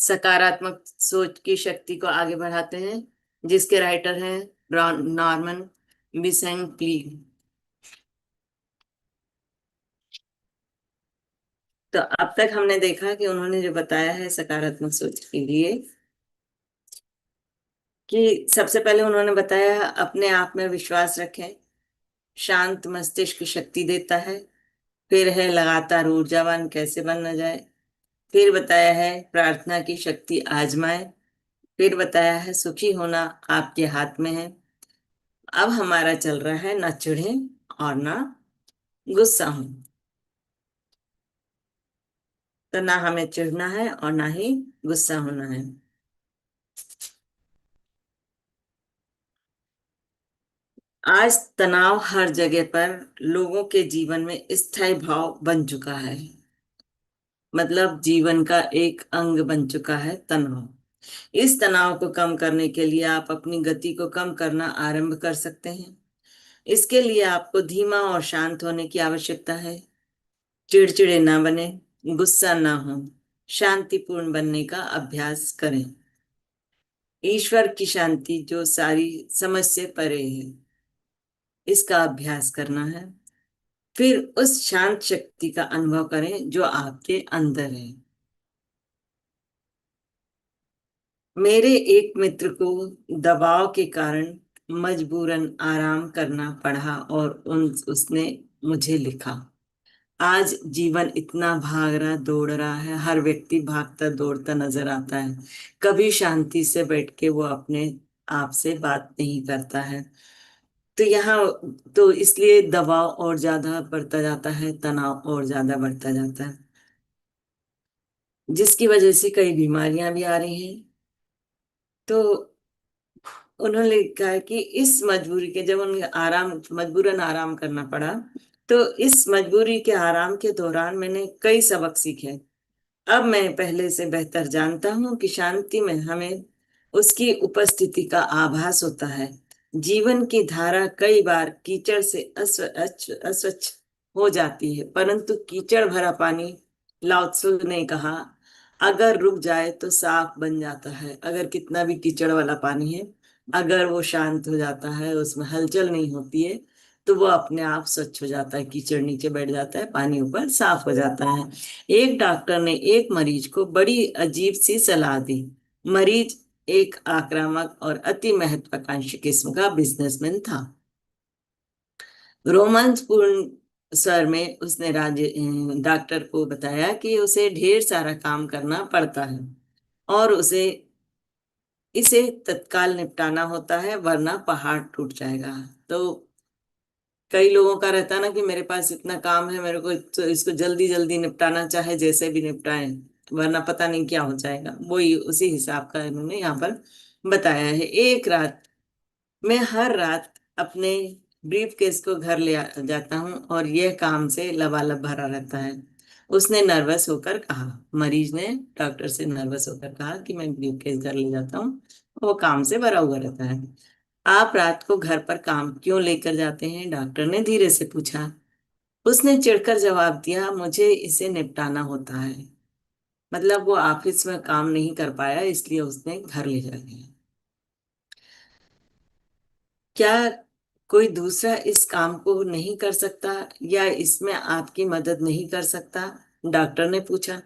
सकारात्मक सोच की शक्ति को आगे बढ़ाते हैं, जिसके राइटर हैं नॉर्मन विसेंट पीग। तो अब तक हमने देखा कि उन्होंने जो बताया है सकारात्मक सोच के लिए, कि सबसे पहले उन्होंने बताया अपने आप में विश्वास रखें, शांत मस्तिष्क शक्ति देता है। फिर है लगातार ऊर्जावान कैसे बनना जाए। फिर बताया है प्रार्थना की शक्ति आजमाएं। फिर बताया है सुखी होना आपके हाथ में है। अब हमारा चल रहा है ना चिढ़े और ना गुस्सा हो। तो ना हमें चिढ़ना है और ना ही गुस्सा होना है। आज तनाव हर जगह पर लोगों के जीवन में स्थायी भाव बन चुका है। मतलब जीवन का एक अंग बन चुका है तनाव। इस तनाव को कम करने के लिए आप अपनी गति को कम करना आरंभ कर सकते हैं। इसके लिए आपको धीमा और शांत होने की आवश्यकता है। चिड़चिड़े ना बने, गुस्सा ना हो, शांतिपूर्ण बनने का अभ्यास करें। ईश्वर की शांति जो सारी समझ से परे है, इसका अभ्यास करना है। फिर उस शांत शक्ति का अनुभव करें जो आपके अंदर है। मेरे एक मित्र को दबाव के कारण मजबूरन आराम करना पड़ा और उसने मुझे लिखा, आज जीवन इतना भाग रहा दौड़ रहा है, हर व्यक्ति भागता दौड़ता नजर आता है। कभी शांति से बैठ के वो अपने आप से बात नहीं करता है। तो यहाँ तो इसलिए दबाव और ज्यादा बढ़ता जाता है, तनाव और ज्यादा बढ़ता जाता है, जिसकी वजह से कई बीमारियां भी आ रही हैं। तो उन्होंने लिखा है कि इस मजबूरी के जब उन्हें आराम मजबूरन आराम करना पड़ा, तो इस मजबूरी के आराम के दौरान मैंने कई सबक सीखे। अब मैं पहले से बेहतर जानता हूं कि शांति में हमें उसकी उपस्थिति का आभास होता है। जीवन की धारा कई बार कीचड़ से अस्वच्छ हो जाती है, परंतु कीचड़ भरा पानी, लाओ त्सु ने कहा, अगर रुक जाए तो साफ बन जाता है। अगर कितना भी कीचड़ वाला पानी है, अगर वो शांत हो जाता है, उसमें हलचल नहीं होती है, तो वो अपने आप स्वच्छ हो जाता है। कीचड़ नीचे बैठ जाता है, पानी ऊपर साफ हो जाता है। एक डॉक्टर ने एक मरीज को बड़ी अजीब सी सलाह दी। मरीज एक आक्रामक और अति महत्वाकांक्षी किस्म का बिजनेसमैन था। रोमांचपूर्ण स्वर में उसने डॉक्टर को बताया कि उसे ढेर सारा काम करना पड़ता है और उसे इसे तत्काल निपटाना होता है, वरना पहाड़ टूट जाएगा। तो कई लोगों का रहता है ना कि मेरे पास इतना काम है, मेरे को तो इसको जल्दी जल्दी निपटाना, चाहे जैसे भी निपटाएं, वरना पता नहीं क्या हो जाएगा। वही उसी हिसाब का इन्होंने यहाँ पर बताया है। एक रात मैं हर रात अपने ब्रीफ केस को घर जाता हूँ और यह काम से लबालब भरा रहता है। उसने नर्वस होकर कहा, मरीज ने डॉक्टर से नर्वस होकर कहा कि मैं ब्रीफ केस घर ले जाता हूँ, वो काम से भरा हुआ रहता है। आप रात को घर पर काम क्यों लेकर जाते हैं? डॉक्टर ने धीरे से पूछा। उसने चिढ़कर जवाब दिया, मुझे इसे निपटाना होता है। मतलब वो ऑफिस में काम नहीं कर पाया, इसलिए उसने घर ले जाया। क्या कोई दूसरा इस काम को नहीं कर सकता या इसमें आपकी मदद नहीं कर सकता? डॉक्टर ने पूछा।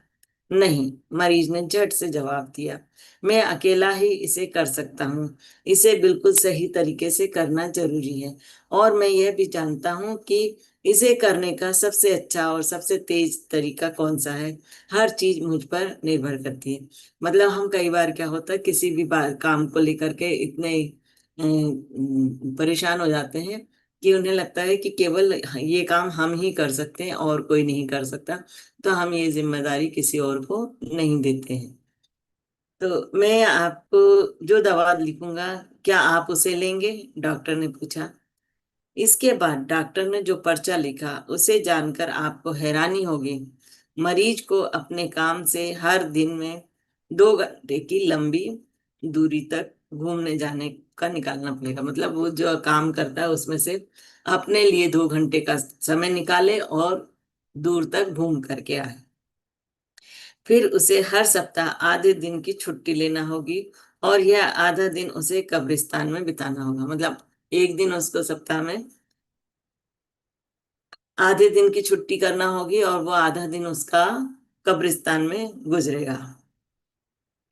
नहीं, मरीज ने झट से जवाब दिया, मैं अकेला ही इसे कर सकता हूँ। इसे बिल्कुल सही तरीके से करना जरूरी है और मैं यह भी जानता हूँ कि इसे करने का सबसे अच्छा और सबसे तेज तरीका कौन सा है। हर चीज मुझ पर निर्भर करती है। मतलब हम कई बार क्या होता है, किसी भी काम को लेकर के इतने परेशान हो जाते हैं कि उन्हें लगता है कि केवल ये काम हम ही कर सकते हैं और कोई नहीं कर सकता। तो हम ये जिम्मेदारी किसी और को नहीं देते हैं। तो मैं आपको जो दवा लिखूंगा, क्या आप उसे लेंगे? डॉक्टर ने पूछा। इसके बाद डॉक्टर ने जो पर्चा लिखा उसे जानकर आपको हैरानी होगी। मरीज को अपने काम से हर दिन में 2 घंटे की लंबी दूरी तक घूमने जाने का निकालना पड़ेगा। मतलब वो जो काम करता है उसमें से अपने लिए 2 घंटे का समय निकाले और दूर तक घूम करके आए। फिर उसे हर सप्ताह आधे दिन की छुट्टी लेना होगी, और यह आधा दिन उसे कब्रिस्तान में बिताना होगा। मतलब एक दिन उसको सप्ताह में आधे दिन की छुट्टी करना होगी, और वो आधा दिन उसका कब्रिस्तान में गुजरेगा।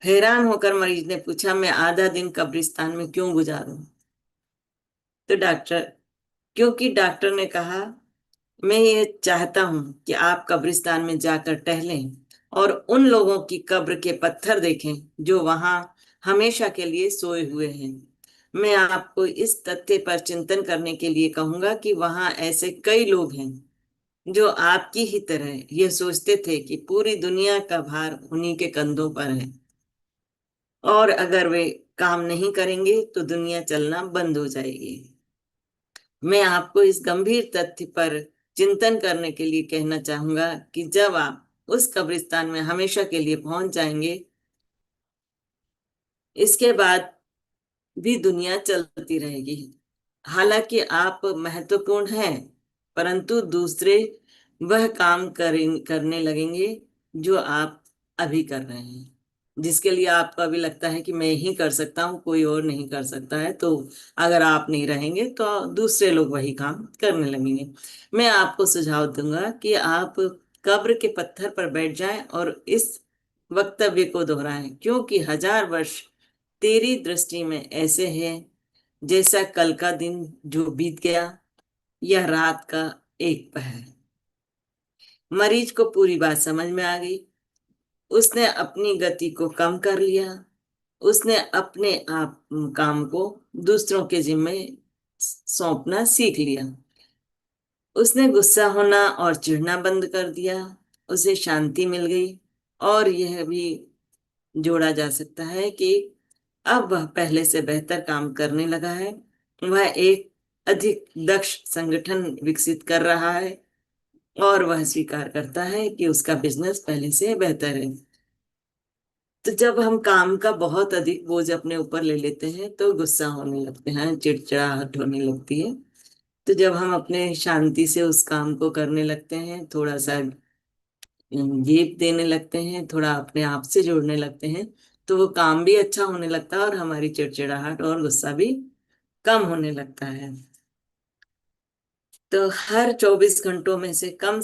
हैरान होकर मरीज ने पूछा, मैं आधा दिन कब्रिस्तान में क्यों गुजारूं? तो डॉक्टर ने कहा, मैं ये चाहता हूं कि आप कब्रिस्तान में जाकर टहलें और उन लोगों की कब्र के पत्थर देखें जो वहां हमेशा के लिए सोए हुए हैं। मैं आपको इस तथ्य पर चिंतन करने के लिए कहूंगा कि वहां ऐसे कई लोग हैं जो आपकी ही तरह ये सोचते थे कि पूरी दुनिया का भार उन्हीं के कंधों पर है, और अगर वे काम नहीं करेंगे तो दुनिया चलना बंद हो जाएगी। मैं आपको इस गंभीर तथ्य पर चिंतन करने के लिए कहना चाहूंगा कि जब आप उस कब्रिस्तान में हमेशा के लिए पहुंच जाएंगे, इसके बाद भी दुनिया चलती रहेगी। हालांकि आप महत्वपूर्ण हैं, परंतु दूसरे वह काम करने लगेंगे जो आप अभी कर रहे हैं, जिसके लिए आपको अभी लगता है कि मैं ही कर सकता हूँ, कोई और नहीं कर सकता है। तो अगर आप नहीं रहेंगे तो दूसरे लोग वही काम करने लगेंगे। मैं आपको सुझाव दूंगा कि आप कब्र के पत्थर पर बैठ जाएं और इस वक्तव्य को दोहराएं, क्योंकि 1000 वर्ष तेरी दृष्टि में ऐसे हैं जैसा कल का दिन जो बीत गया, यह रात का एक पहर। मरीज को पूरी बात समझ में आ गई। उसने अपनी गति को कम कर लिया। उसने अपने आप काम को दूसरों के जिम्मे सौंपना सीख लिया। उसने गुस्सा होना और चिढ़ना बंद कर दिया। उसे शांति मिल गई। और यह भी जोड़ा जा सकता है कि अब वह पहले से बेहतर काम करने लगा है। वह एक अधिक दक्ष संगठन विकसित कर रहा है, और वह स्वीकार करता है कि उसका बिजनेस पहले से बेहतर है। तो जब हम काम का बहुत अधिक बोझ अपने ऊपर ले लेते हैं तो गुस्सा होने लगते हैं, चिड़चिड़ाहट होने लगती है। तो जब हम अपने शांति से उस काम को करने लगते हैं, थोड़ा सा गेप देने लगते हैं, थोड़ा अपने आप से जुड़ने लगते हैं, तो वो काम भी अच्छा होने लगता है और हमारी चिड़चिड़ाहट और गुस्सा भी कम होने लगता है। तो हर 24 घंटों में से कम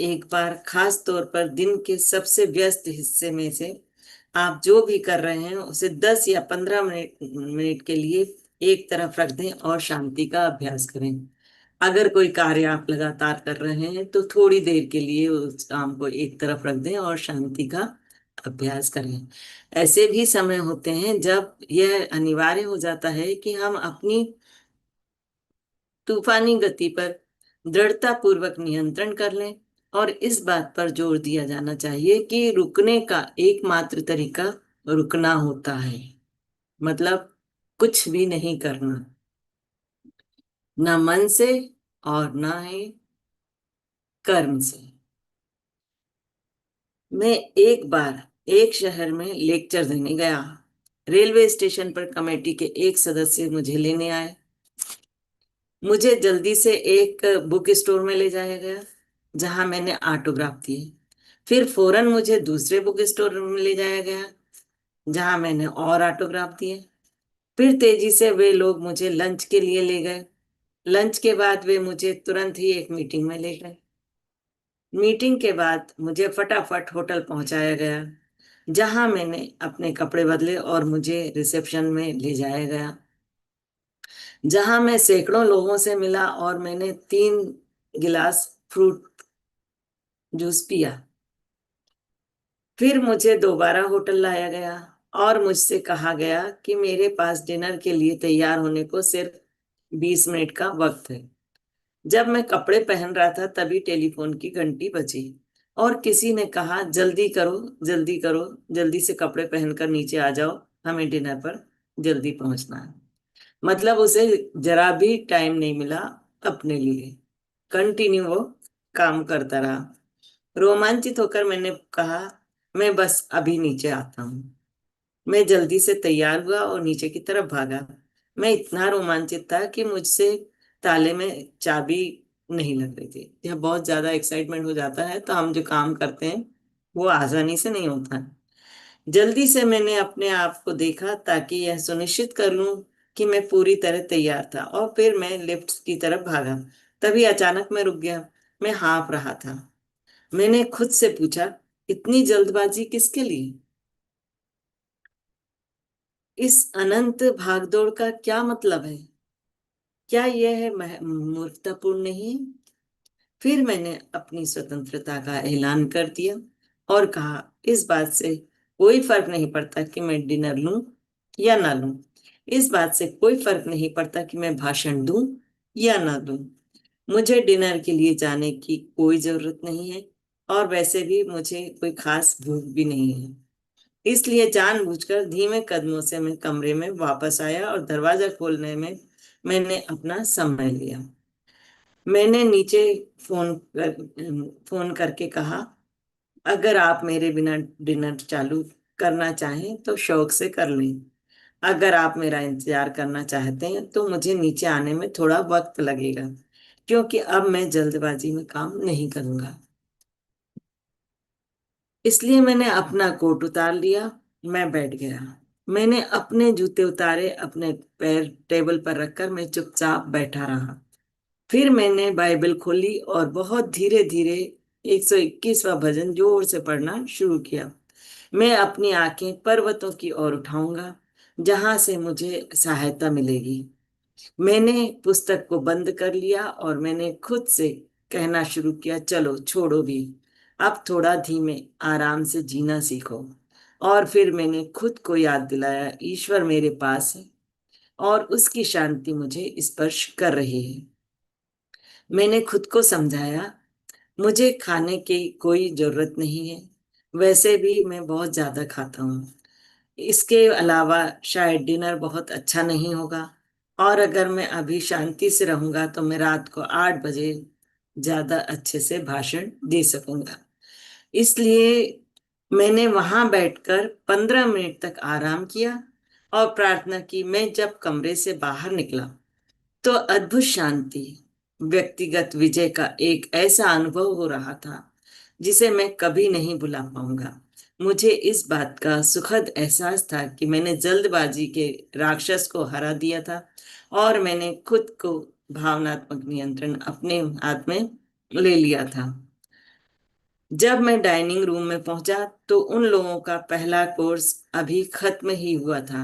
एक बार, खास तौर पर दिन के सबसे व्यस्त हिस्से में से, आप जो भी कर रहे हैं उसे 10 या 15 मिनट मिनट के लिए एक तरफ रख दें और शांति का अभ्यास करें। अगर कोई कार्य आप लगातार कर रहे हैं तो थोड़ी देर के लिए उस काम को एक तरफ रख दें और शांति का अभ्यास करें। ऐसे भी समय होते हैं जब यह अनिवार्य हो जाता है कि हम अपनी तूफानी गति पर दृढ़ता पूर्वक नियंत्रण कर लें। और इस बात पर जोर दिया जाना चाहिए कि रुकने का एकमात्र तरीका रुकना होता है। मतलब कुछ भी नहीं करना, ना मन से और ना ही कर्म से। मैं एक बार एक शहर में लेक्चर देने गया। रेलवे स्टेशन पर कमेटी के एक सदस्य मुझे लेने आए। मुझे जल्दी से एक बुक स्टोर में ले जाया गया, जहां मैंने ऑटोग्राफ दिए। फिर फौरन मुझे दूसरे बुक स्टोर में ले जाया गया, जहां मैंने और ऑटोग्राफ दिए। फिर तेजी से वे लोग मुझे लंच के लिए ले गए। लंच के बाद वे मुझे तुरंत ही एक मीटिंग में ले गए। मीटिंग के बाद मुझे फटाफट होटल पहुंचाया गया, जहां मैंने अपने कपड़े बदले और मुझे रिसेप्शन में ले जाया गया, जहां मैं सैकड़ों लोगों से मिला और मैंने 3 गिलास फ्रूट जूस पिया। फिर मुझे दोबारा होटल लाया गया और मुझसे कहा गया कि मेरे पास डिनर के लिए तैयार होने को सिर्फ 20 मिनट का वक्त है। जब मैं कपड़े पहन रहा था तभी टेलीफोन की घंटी बजी, और किसी ने कहा, जल्दी करो, जल्दी करो, जल्दी से कपड़े पहनकर नीचे आ जाओ, हमें डिनर पर जल्दी पहुंचना है। मतलब उसे जरा भी टाइम नहीं मिला अपने लिए। कंटिन्यू वो काम करता रहा। रोमांचित होकर मैंने कहा, मैं बस अभी नीचे आता हूँ। मैं जल्दी से तैयार हुआ और नीचे की तरफ भागा। मैं इतना रोमांचित था कि मुझसे ताले में चाबी नहीं लग रही थी। यह बहुत ज्यादा एक्साइटमेंट हो जाता है तो हम जो काम करते हैं वो आसानी से नहीं होता। जल्दी से मैंने अपने आप को देखा ताकि यह सुनिश्चित कर लूं कि मैं पूरी तरह तैयार था, और फिर मैं लिफ्ट की तरफ भागा। तभी अचानक मैं रुक गया। मैं हाँफ रहा था। मैंने खुद से पूछा, इतनी जल्दबाजी किसके लिए? इस अनंत भागदौड़ का क्या मतलब है? क्या यह मूर्खतापूर्ण नहीं है? फिर मैंने अपनी स्वतंत्रता का ऐलान कर दिया और कहा, इस बात से कोई फर्क नहीं पड़ता कि मैं डिनर लूं या ना लूं। इस बात से कोई फर्क नहीं पड़ता कि मैं भाषण दूं या ना दूं। मुझे डिनर के लिए जाने की कोई जरूरत नहीं है, और वैसे भी मुझे कोई खास भूख भी नहीं है। इसलिए जानबूझकर धीमे कदमों से मैं कमरे में वापस आया और दरवाजा खोलने में मैंने अपना समय लिया। मैंने नीचे फोन करके कहा, अगर आप मेरे बिना डिनर चालू करना चाहें तो शौक से कर लें। अगर आप मेरा इंतजार करना चाहते हैं तो मुझे नीचे आने में थोड़ा वक्त लगेगा, क्योंकि अब मैं जल्दबाजी में काम नहीं करूंगा। इसलिए मैंने अपना कोट उतार लिया। मैं बैठ गया। मैंने अपने जूते उतारे, अपने पैर टेबल पर रखकर मैं चुपचाप बैठा रहा। फिर मैंने बाइबल खोली और बहुत धीरे धीरे 121वां भजन जोर से पढ़ना शुरू किया। मैं अपनी आंखें पर्वतों की ओर उठाऊंगा, जहां से मुझे सहायता मिलेगी। मैंने पुस्तक को बंद कर लिया और मैंने खुद से कहना शुरू किया, चलो छोड़ो भी, अब थोड़ा धीमे आराम से जीना सीखो। और फिर मैंने खुद को याद दिलाया, ईश्वर मेरे पास है और उसकी शांति मुझे स्पर्श कर रही है। मैंने खुद को समझाया, मुझे खाने की कोई जरूरत नहीं है, वैसे भी मैं बहुत ज्यादा खाता हूँ। इसके अलावा शायद डिनर बहुत अच्छा नहीं होगा, और अगर मैं अभी शांति से रहूंगा तो मैं रात को 8 बजे ज्यादा अच्छे से भाषण दे सकूंगा। इसलिए मैंने वहां बैठकर 15 मिनट तक आराम किया और प्रार्थना की। मैं जब कमरे से बाहर निकला तो अद्भुत शांति, व्यक्तिगत विजय का एक ऐसा अनुभव हो रहा था जिसे मैं कभी नहीं भुला पाऊंगा। मुझे इस बात का सुखद एहसास था कि मैंने जल्दबाजी के राक्षस को हरा दिया था, और मैंने खुद को भावनात्मक नियंत्रण अपने हाथ में ले लिया था। जब मैं डाइनिंग रूम में पहुंचा तो उन लोगों का पहला कोर्स अभी खत्म ही हुआ था।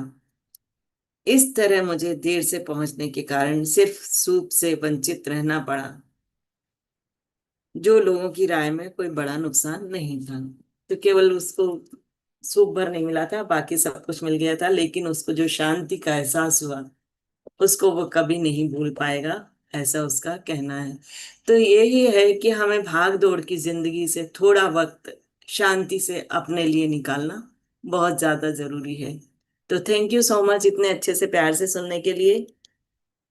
इस तरह मुझे देर से पहुंचने के कारण सिर्फ सूप से वंचित रहना पड़ा, जो लोगों की राय में कोई बड़ा नुकसान नहीं था। तो केवल उसको सूप भर नहीं मिला था, बाकी सब कुछ मिल गया था, लेकिन उसको जो शांति का एहसास हुआ उसको वो कभी नहीं भूल पाएगा, ऐसा उसका कहना है। तो यही है कि हमें भाग दौड़ की जिंदगी से थोड़ा वक्त शांति से अपने लिए निकालना बहुत ज्यादा जरूरी है। तो थैंक यू सो मच इतने अच्छे से प्यार से सुनने के लिए।